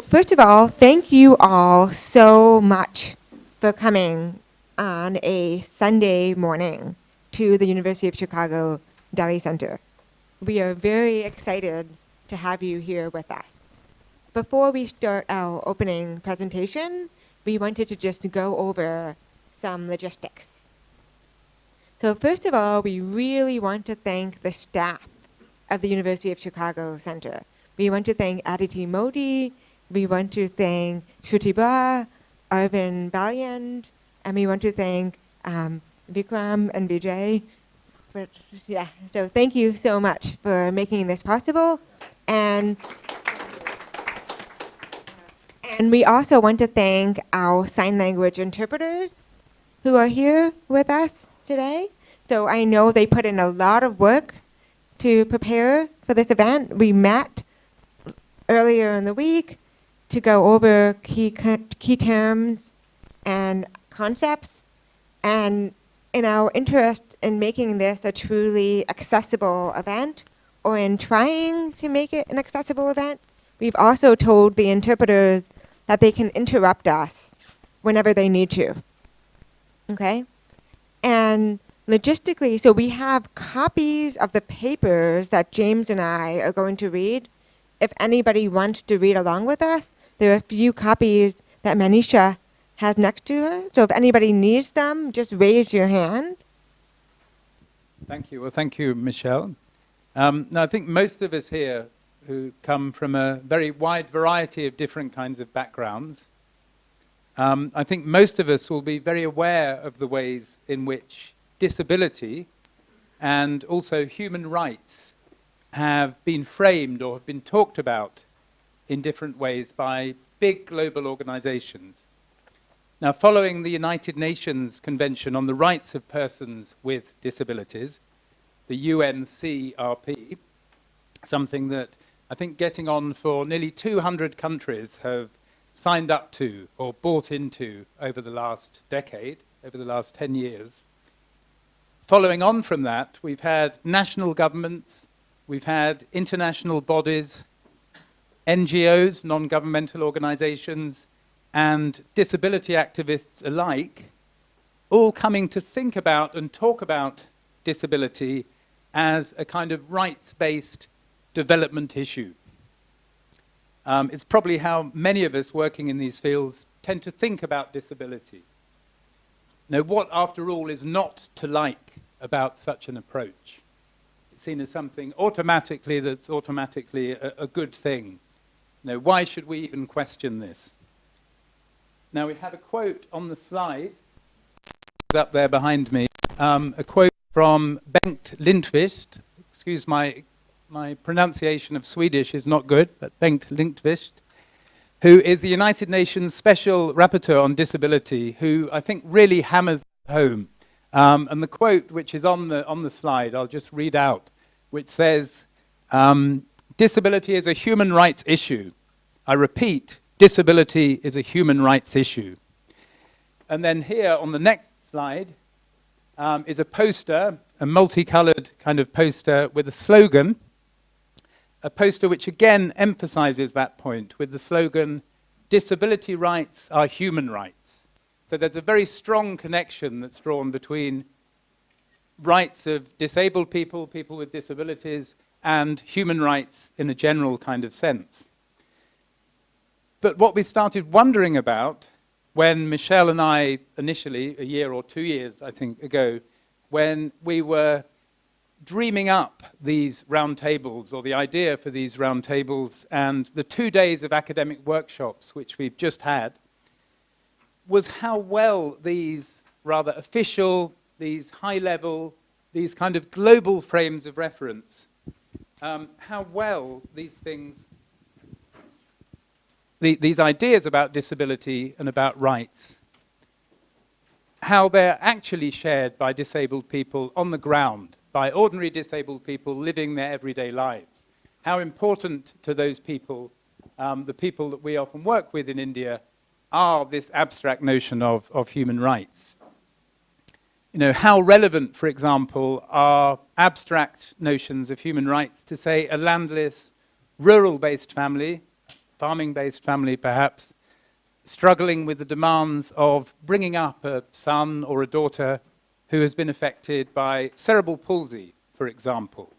first of all, thank you all so much for coming on a Sunday morning to the University of Chicago Deli Center. We are very excited to have you here with us. Before we start our opening presentation, we wanted to just go over some logistics. So first of all, we really want to thank the staff of the University of Chicago Center. We want to thank Aditi Modi, we want to thank Shruti Bra, Arvind Balyand, and we want to thank Vikram and Vijay. So thank you so much for making this possible. And we also want to thank our sign language interpreters who are here with us today. So I know they put in a lot of work to prepare for this event. We met earlier in the week to go over key terms and concepts. And in our interest in making this a truly accessible event, or in trying to make it an accessible event, we've also told the interpreters that they can interrupt us whenever they need to. Okay? And logistically, so we have copies of the papers that James and I are going to read. If anybody wants to read along with us, there are a few copies that Manisha has next to her. So if anybody needs them, just raise your hand. Thank you. Well, thank you, Michelle. Now, I think most of us here who come from a very wide variety of different kinds of backgrounds, I think most of us will be very aware of the ways in which disability and also human rights have been framed or have been talked about in different ways by big global organizations. Now, following the United Nations Convention on the Rights of Persons with Disabilities, the UNCRP, something that I think getting on for nearly 200 countries have signed up to or bought into over the last decade, over the last 10 years. Following on from that, we've had national governments, we've had international bodies, NGOs, non-governmental organizations, and disability activists alike, all coming to think about and talk about disability as a kind of rights-based development issue. It's probably how many of us working in these fields tend to think about disability. Now, what, after all, is not to like about such an approach? It's seen as something automatically that's automatically a good thing. Now, why should we even question this? Now, we have a quote on the slide, it's up there behind me, a quote from Bengt Lindqvist. Excuse my pronunciation of Swedish is not good, but Bengt Lindqvist, who is the United Nations Special Rapporteur on Disability, who I think really hammers home. And the quote, which is on the slide, I'll just read out, which says, disability is a human rights issue. I repeat, disability is a human rights issue. And then here on the next slide is a poster, a multicolored kind of poster with a slogan, a poster which again emphasizes that point with the slogan, disability rights are human rights. So there's a very strong connection that's drawn between rights of disabled people, people with disabilities, and human rights in a general kind of sense. But what we started wondering about when Michelle and I initially, a year or 2 years, I think, ago, when we were dreaming up these roundtables, or the idea for these roundtables, and the 2 days of academic workshops which we've just had, was how well these rather official, these high-level, these kind of global frames of reference, how well these things, these ideas about disability and about rights, how they're actually shared by disabled people on the ground, by ordinary disabled people living their everyday lives. How important to those people, the people that we often work with in India, are this abstract notion of human rights. You know, how relevant, for example, are abstract notions of human rights to, say, a landless, rural-based family farming-based family perhaps, struggling with the demands of bringing up a son or a daughter who has been affected by cerebral palsy, for example.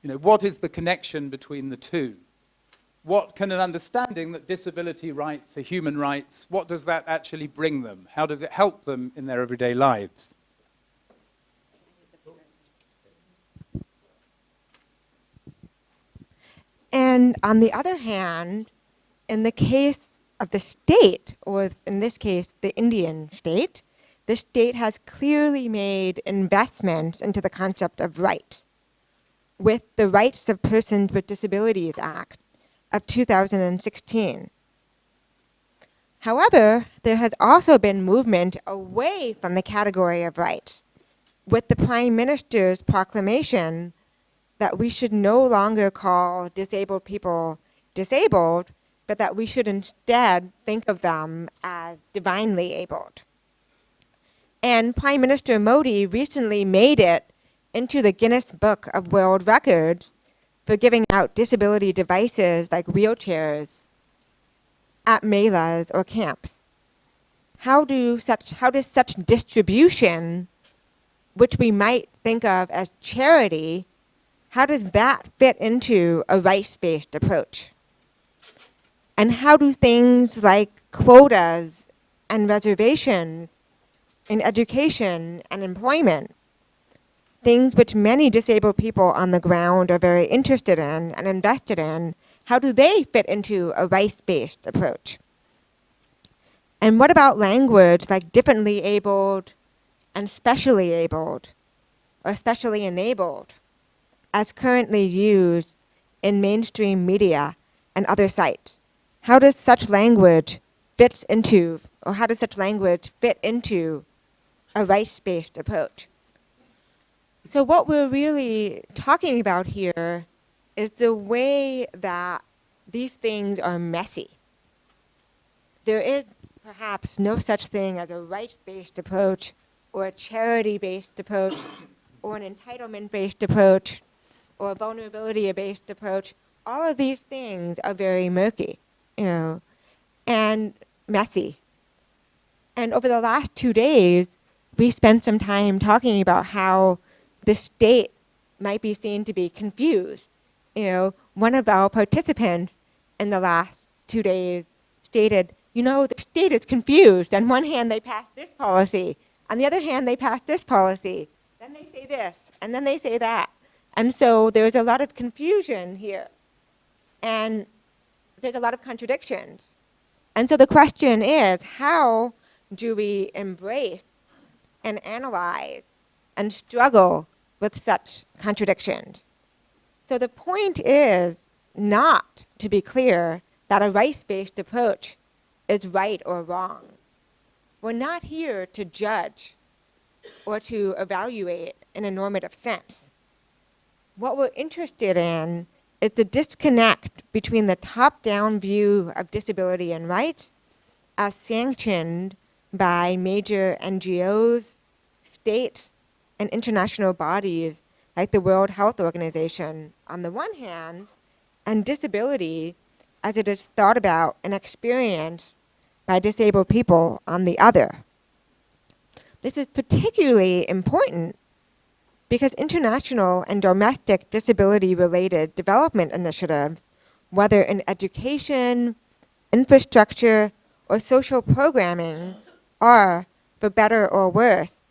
You know, what is the connection between the two? What can an understanding that disability rights are human rights, what does that actually bring them? How does it help them in their everyday lives? And on the other hand, in the case of the state, or in this case, the Indian state, the state has clearly made investments into the concept of rights, with the Rights of Persons with Disabilities Act of 2016. However, there has also been movement away from the category of rights, with the Prime Minister's proclamation that we should no longer call disabled people disabled, but that we should instead think of them as divinely abled. And Prime Minister Modi recently made it into the Guinness Book of World Records for giving out disability devices like wheelchairs at melas or camps. How does such distribution, which we might think of as charity, how does that fit into a rights-based approach? And how do things like quotas and reservations in education and employment, things which many disabled people on the ground are very interested in and invested in, how do they fit into a rights-based approach? And what about language like differently abled and specially abled or specially enabled as currently used in mainstream media and other sites? How does such language fit into a rights-based approach? So what we're really talking about here is the way that these things are messy. There is perhaps no such thing as a rights-based approach or a charity-based approach or an entitlement-based approach or a vulnerability-based approach. All of these things are very murky, and messy. And over the last 2 days, we spent some time talking about how the state might be seen to be confused. One of our participants in the last 2 days stated, the state is confused. On one hand, they passed this policy. On the other hand, they passed this policy. Then they say this, and then they say that. And so there's a lot of confusion here. And there's a lot of contradictions. And so the question is, how do we embrace and analyze and struggle with such contradictions? So the point is not, to be clear, that a rights-based approach is right or wrong. We're not here to judge or to evaluate in a normative sense. What we're interested in is the disconnect between the top-down view of disability and rights as sanctioned by major NGOs, states, and international bodies like the World Health Organization on the one hand, and disability as it is thought about and experienced by disabled people on the other. This is particularly important because international and domestic disability-related development initiatives, whether in education, infrastructure, or social programming, are, for better or worse,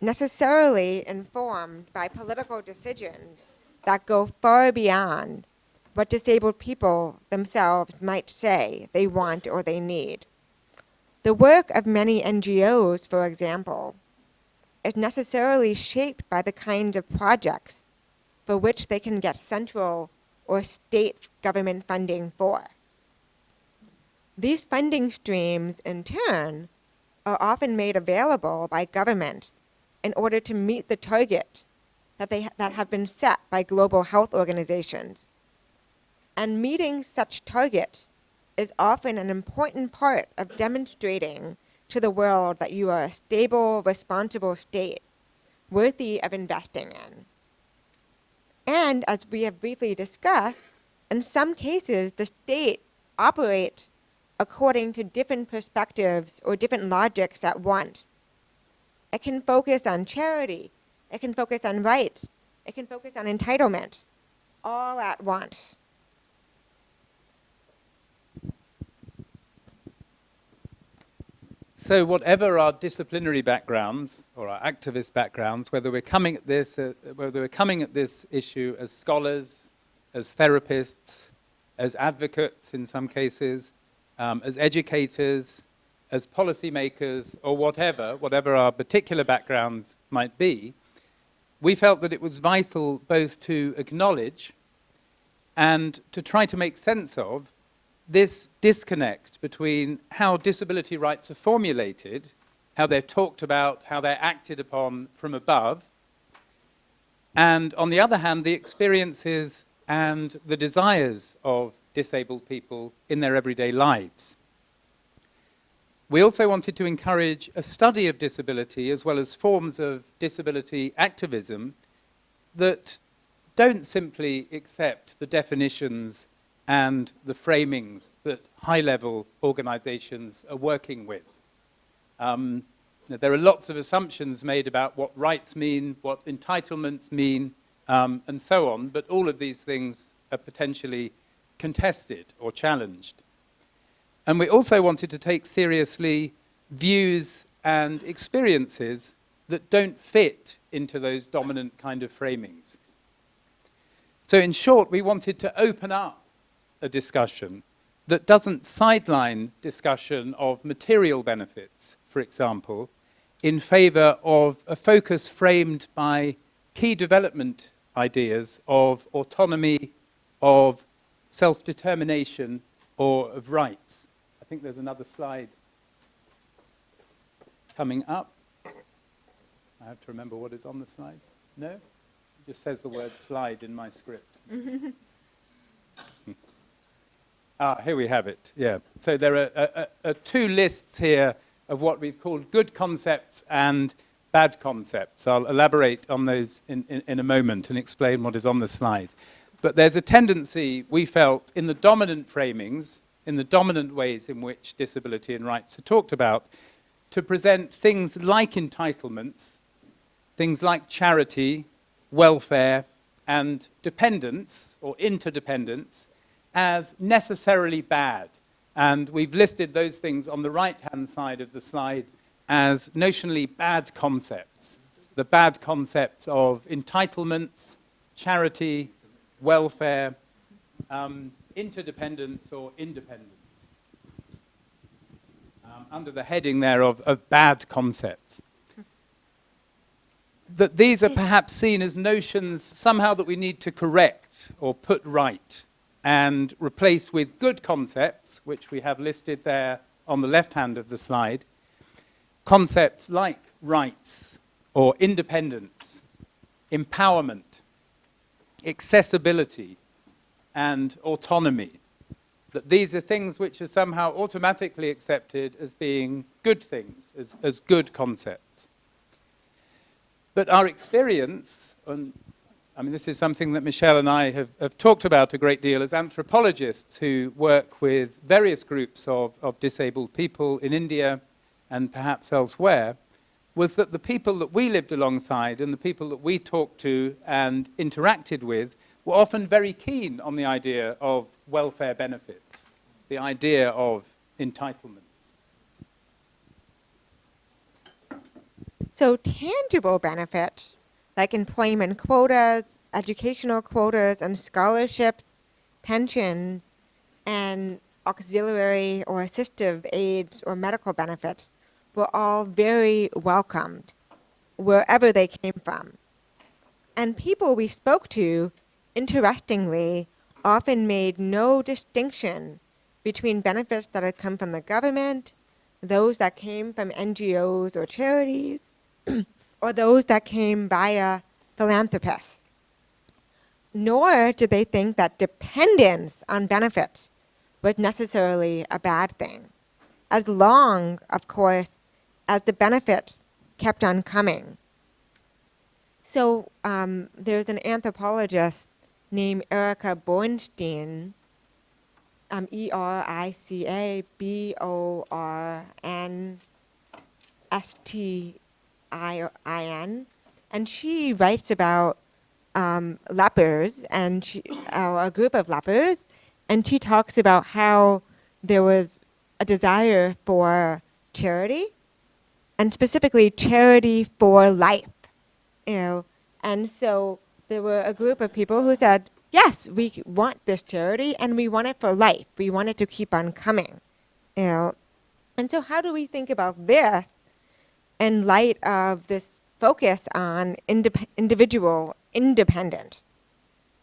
necessarily informed by political decisions that go far beyond what disabled people themselves might say they want or they need. The work of many NGOs, for example, is necessarily shaped by the kinds of projects for which they can get central or state government funding for. These funding streams, in turn, are often made available by governments in order to meet the targets that have been set by global health organizations. And meeting such targets is often an important part of demonstrating to the world that you are a stable, responsible state worthy of investing in. And as we have briefly discussed, in some cases, the state operate according to different perspectives or different logics at once. It can focus on charity. It can focus on rights. It can focus on entitlement, all at once. So whatever our disciplinary backgrounds or our activist backgrounds, whether we're coming at this issue as scholars, as therapists, as advocates in some cases, as educators, as policymakers, or whatever our particular backgrounds might be, we felt that it was vital both to acknowledge and to try to make sense of this disconnect between how disability rights are formulated, how they're talked about, how they're acted upon from above, and on the other hand, the experiences and the desires of disabled people in their everyday lives. We also wanted to encourage a study of disability as well as forms of disability activism that don't simply accept the definitions and the framings that high-level organizations are working with. There are lots of assumptions made about what rights mean, what entitlements mean, and so on, but all of these things are potentially contested or challenged. And we also wanted to take seriously views and experiences that don't fit into those dominant kind of framings. So in short, we wanted to open up a discussion that doesn't sideline discussion of material benefits, for example, in favor of a focus framed by key development ideas of autonomy, of self-determination, or of rights. I think there's another slide coming up. I have to remember what is on the slide. No? It just says the word slide in my script. Here we have it, yeah. So there are two lists here of what we've called good concepts and bad concepts. I'll elaborate on those in a moment and explain what is on the slide. But there's a tendency, we felt, in the dominant framings, in the dominant ways in which disability and rights are talked about, to present things like entitlements, things like charity, welfare, and dependence or interdependence as necessarily bad. And we've listed those things on the right-hand side of the slide as notionally bad concepts. The bad concepts of entitlements, charity, welfare, interdependence or independence, under the heading there of bad concepts. That these are perhaps seen as notions somehow that we need to correct or put right and replace with good concepts, which we have listed there on the left hand of the slide. Concepts like rights or independence, empowerment, accessibility, and autonomy. That these are things which are somehow automatically accepted as being good things, as good concepts. But our experience, and I mean, this is something that Michele and I have talked about a great deal as anthropologists who work with various groups of disabled people in India and perhaps elsewhere, was that the people that we lived alongside and the people that we talked to and interacted with were often very keen on the idea of welfare benefits, the idea of entitlements. So tangible benefits, like employment quotas, educational quotas, and scholarships, pension, and auxiliary or assistive aids or medical benefits, were all very welcomed, wherever they came from. And people we spoke to, interestingly, often made no distinction between benefits that had come from the government, those that came from NGOs or charities, or those that came via philanthropists. Nor did they think that dependence on benefits was necessarily a bad thing, as long, of course, as the benefits kept on coming. So there's an anthropologist named Erica Bornstein ERICABORNSTIIN, and she writes about lepers and a group of lepers, and she talks about how there was a desire for charity, and specifically charity for life, and so there were a group of people who said, yes, we want this charity and we want it for life. We want it to keep on coming, And so how do we think about this in light of this focus on individual independence,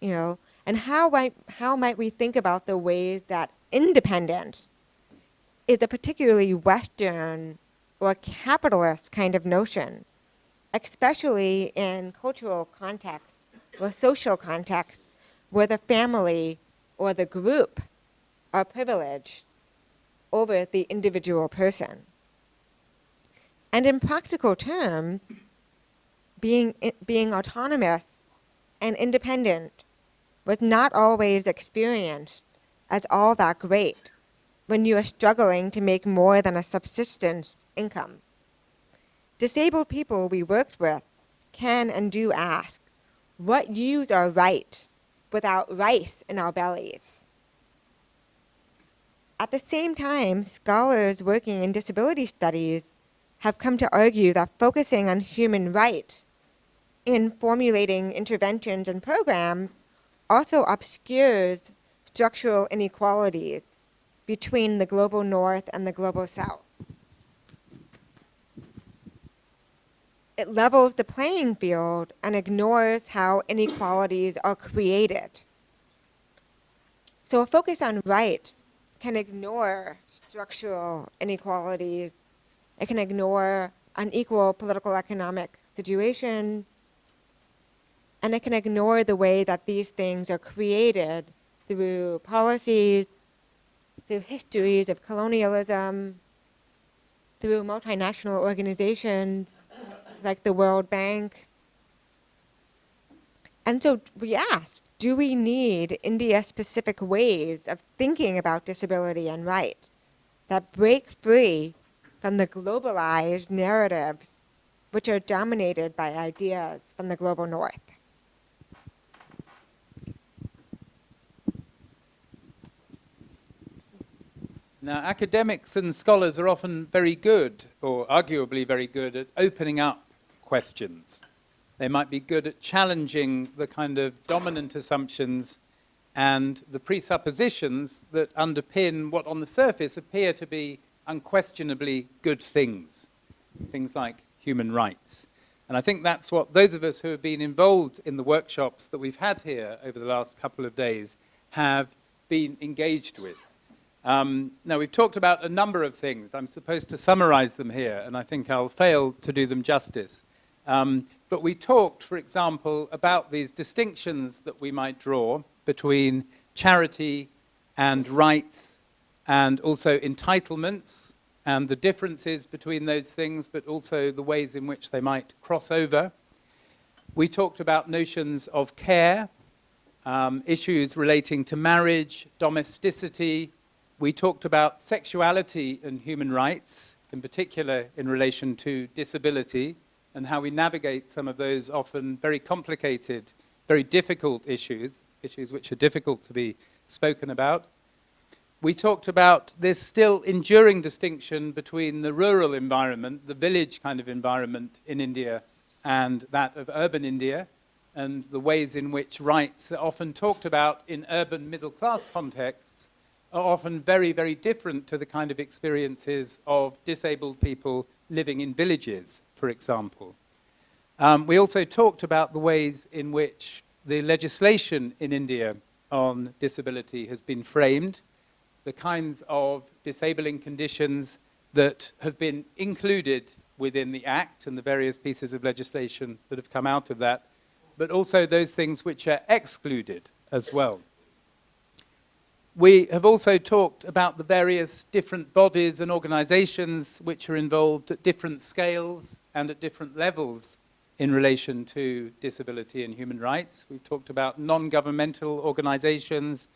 And how might we think about the ways that independence is a particularly Western or capitalist kind of notion, especially in cultural context or social context where the family or the group are privileged over the individual person. And in practical terms, being autonomous and independent was not always experienced as all that great when you are struggling to make more than a subsistence income. Disabled people we worked with can and do ask, what use our rights without rice in our bellies? At the same time, scholars working in disability studies have come to argue that focusing on human rights in formulating interventions and programs also obscures structural inequalities between the global north and the global south. It levels the playing field and ignores how inequalities are created. So a focus on rights can ignore structural inequalities. It can ignore unequal political economic situation, and it can ignore the way that these things are created through policies, through histories of colonialism, through multinational organizations like the World Bank. And so we asked, do we need India-specific ways of thinking about disability and rights that break free from the globalized narratives which are dominated by ideas from the global north? Now, academics and scholars are often very good, or arguably very good, at opening up questions. They might be good at challenging the kind of dominant assumptions and the presuppositions that underpin what on the surface appear to be unquestionably good things, things like human rights. And I think that's what those of us who have been involved in the workshops that we've had here over the last couple of days have been engaged with. Now, we've talked about a number of things. I'm supposed to summarize them here, and I think I'll fail to do them justice. But we talked, for example, about these distinctions that we might draw between charity and rights, and also entitlements, and the differences between those things, but also the ways in which they might cross over. We talked about notions of care, issues relating to marriage, domesticity. We talked about sexuality and human rights, in particular in relation to disability, and how we navigate some of those often very complicated, very difficult issues which are difficult to be spoken about. We talked about this still enduring distinction between the rural environment, the village kind of environment in India, and that of urban India, and the ways in which rights are often talked about in urban middle-class contexts are often very, very different to the kind of experiences of disabled people living in villages, for example. We also talked about the ways in which the legislation in India on disability has been framed, the kinds of disabling conditions that have been included within the Act and the various pieces of legislation that have come out of that, but also those things which are excluded as well. We have also talked about the various different bodies and organizations which are involved at different scales and at different levels in relation to disability and human rights. We've talked about non-governmental organizations,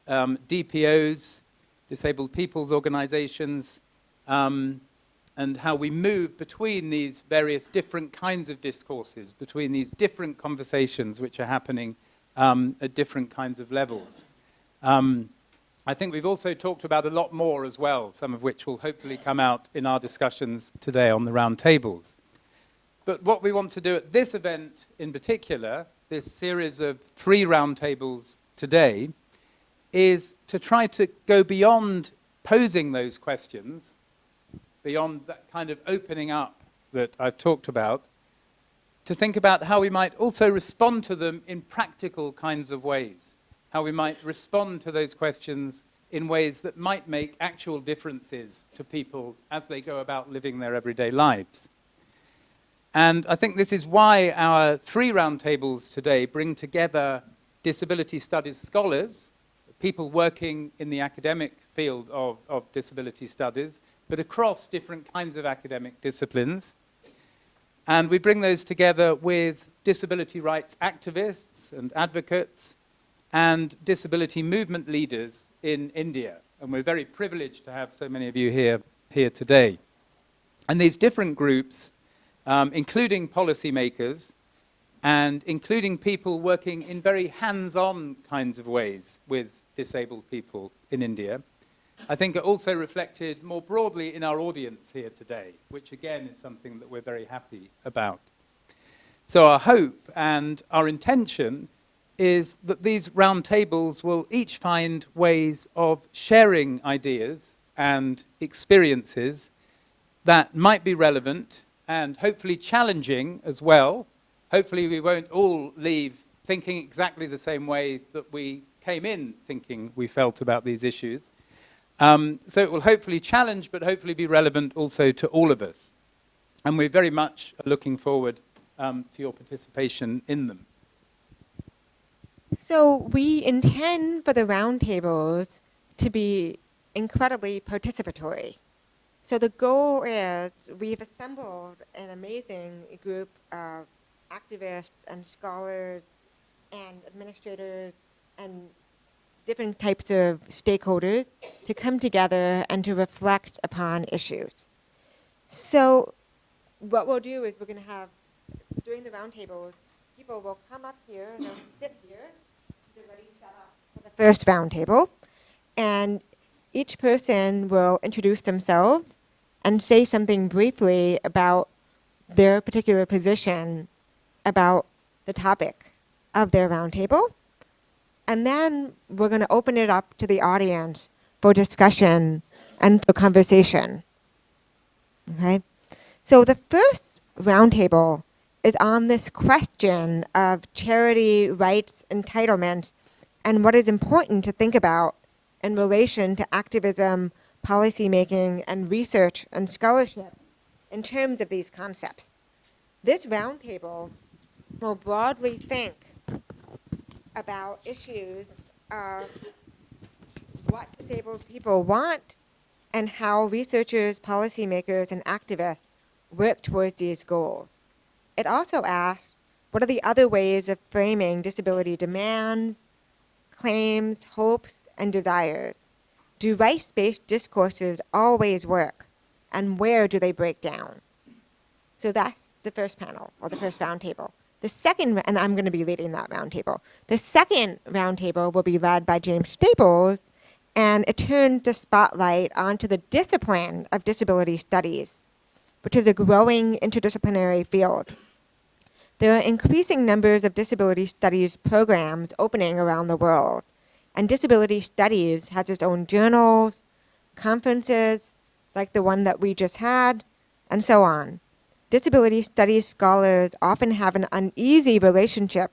DPOs, disabled people's organizations, and how we move between these various different kinds of discourses, between these different conversations which are happening at different kinds of levels. I think we've also talked about a lot more as well, some of which will hopefully come out in our discussions today on the roundtables. But what we want to do at this event in particular, this series of 3 roundtables today, is to try to go beyond posing those questions, beyond that kind of opening up that I've talked about, to think about how we might also respond to them in practical kinds of ways, how we might respond to those questions in ways that might make actual differences to people as they go about living their everyday lives. And I think this is why our 3 roundtables today bring together disability studies scholars, people working in the academic field of disability studies, but across different kinds of academic disciplines. And we bring those together with disability rights activists and advocates and disability movement leaders in India. And we're very privileged to have so many of you here today. And these different groups, including policymakers and including people working in very hands-on kinds of ways with disabled people in India, I think are also reflected more broadly in our audience here today, which again is something that we're very happy about. So our hope and our intention is that these roundtables will each find ways of sharing ideas and experiences that might be relevant and hopefully challenging as well. Hopefully we won't all leave thinking exactly the same way that we came in thinking we felt about these issues. So it will hopefully challenge, but hopefully be relevant also to all of us. And we're very much looking forward to your participation in them. So we intend for the roundtables to be incredibly participatory. So the goal is we've assembled an amazing group of activists and scholars and administrators and different types of stakeholders to come together and to reflect upon issues. So what we'll do is we're going to have, during the roundtables, people will come up here, they'll sit here, they're ready set up for the first roundtable, and each person will introduce themselves and say something briefly about their particular position about the topic of their roundtable. And then we're going to open it up to the audience for discussion and for conversation. Okay? So the first roundtable is on this question of charity rights entitlements and what is important to think about in relation to activism, policymaking, and research and scholarship in terms of these concepts. This roundtable will broadly think about issues of what disabled people want and how researchers, policymakers, and activists work towards these goals. It also asks, what are the other ways of framing disability demands, claims, hopes, and desires? Do rights-based discourses always work? And where do they break down? So that's the first panel, or the first roundtable. The second, and I'm going to be leading that roundtable. The second roundtable will be led by James Staples, and it turns the spotlight onto the discipline of disability studies, which is a growing interdisciplinary field. There are increasing numbers of disability studies programs opening around the world, and disability studies has its own journals, conferences, like the one that we just had, and so on. Disability studies scholars often have an uneasy relationship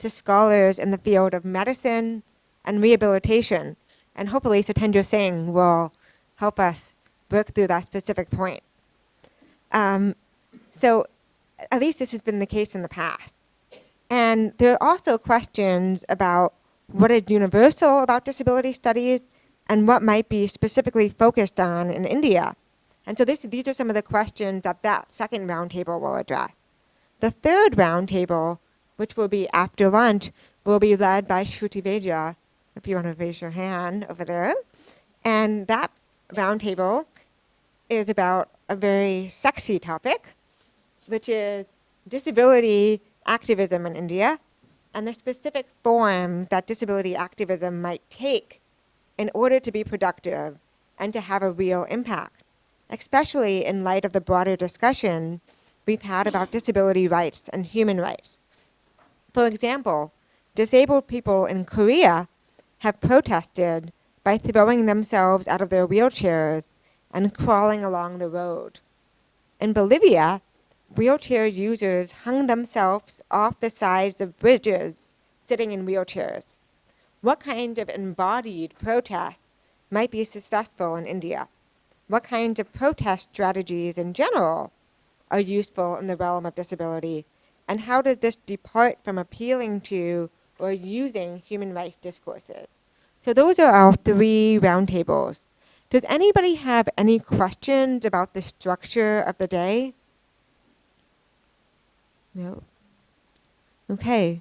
to scholars in the field of medicine and rehabilitation, and hopefully Satendra Singh will help us work through that specific point. So at least this has been the case in the past. And there are also questions about what is universal about disability studies and what might be specifically focused on in India. And so these are some of the questions that second roundtable will address. The third roundtable, which will be after lunch, will be led by Shruti Vedra, if you want to raise your hand over there. And that roundtable is about a very sexy topic, which is disability activism in India and the specific form that disability activism might take in order to be productive and to have a real impact, especially in light of the broader discussion we've had about disability rights and human rights. For example, disabled people in Korea have protested by throwing themselves out of their wheelchairs and crawling along the road. In Bolivia, wheelchair users hung themselves off the sides of bridges sitting in wheelchairs. What kind of embodied protest might be successful in India? What kinds of protest strategies in general are useful in the realm of disability? And how does this depart from appealing to or using human rights discourses? So those are our 3 roundtables. Does anybody have any questions about the structure of the day? No? Okay.